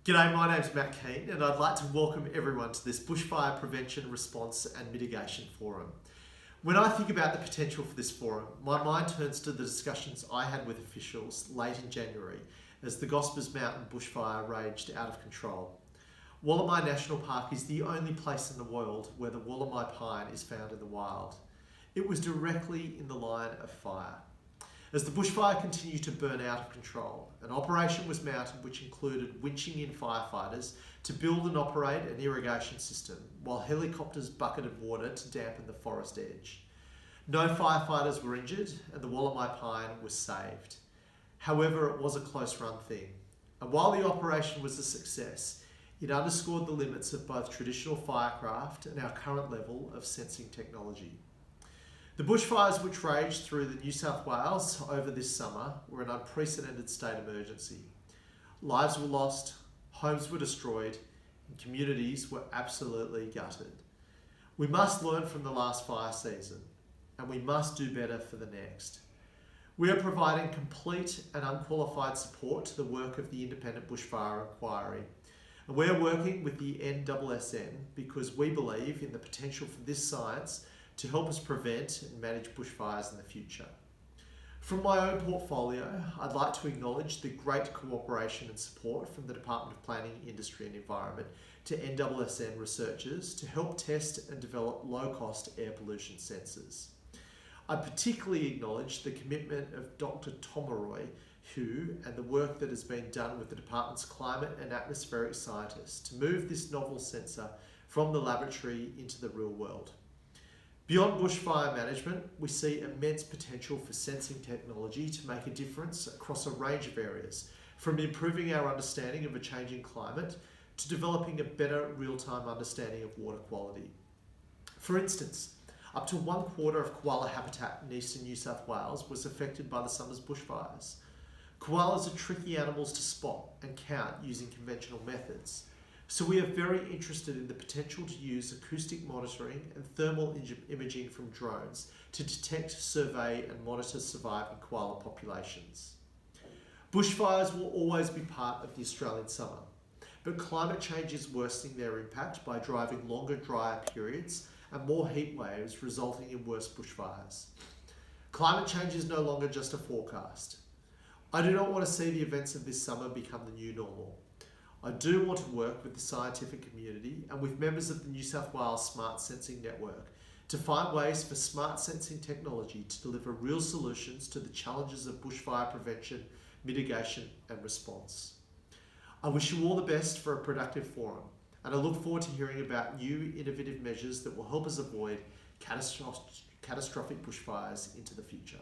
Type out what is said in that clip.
G'day, my name's Matt Kean and I'd like to welcome everyone to this Bushfire Prevention, Response and Mitigation Forum. When I think about the potential for this forum, my mind turns to the discussions I had with officials late in January as the Gospers Mountain bushfire raged out of control. Wollamai National Park is the only place in the world where the Wollamai pine is found in the wild. It was directly in the line of fire. As the bushfire continued to burn out of control, an operation was mounted which included winching in firefighters to build and operate an irrigation system, while helicopters bucketed water to dampen the forest edge. No firefighters were injured and the Wollamai pine was saved. However, it was a close-run thing. And while the operation was a success, it underscored the limits of both traditional firecraft and our current level of sensing technology. The bushfires which raged through the New South Wales over this summer were an unprecedented state emergency. Lives were lost, homes were destroyed, and communities were absolutely gutted. We must learn from the last fire season, and we must do better for the next. We are providing complete and unqualified support to the work of the Independent Bushfire Inquiry. And we are working with the NSSN because we believe in the potential for this science to help us prevent and manage bushfires in the future. From my own portfolio, I'd like to acknowledge the great cooperation and support from the Department of Planning, Industry and Environment to NSSN researchers to help test and develop low-cost air pollution sensors. I particularly acknowledge the commitment of Dr. Tomaroy, and the work that has been done with the Department's climate and atmospheric scientists to move this novel sensor from the laboratory into the real world. Beyond bushfire management, we see immense potential for sensing technology to make a difference across a range of areas, from improving our understanding of a changing climate to developing a better real-time understanding of water quality. For instance, up to 1/4 of koala habitat in eastern New South Wales was affected by the summer's bushfires. Koalas are tricky animals to spot and count using conventional methods. So we are very interested in the potential to use acoustic monitoring and thermal imaging from drones to detect, survey and monitor surviving koala populations. Bushfires will always be part of the Australian summer, but climate change is worsening their impact by driving longer, drier periods and more heat waves, resulting in worse bushfires. Climate change is no longer just a forecast. I do not want to see the events of this summer become the new normal. I do want to work with the scientific community and with members of the New South Wales Smart Sensing Network to find ways for smart sensing technology to deliver real solutions to the challenges of bushfire prevention, mitigation and response. I wish you all the best for a productive forum, and I look forward to hearing about new innovative measures that will help us avoid catastrophic bushfires into the future.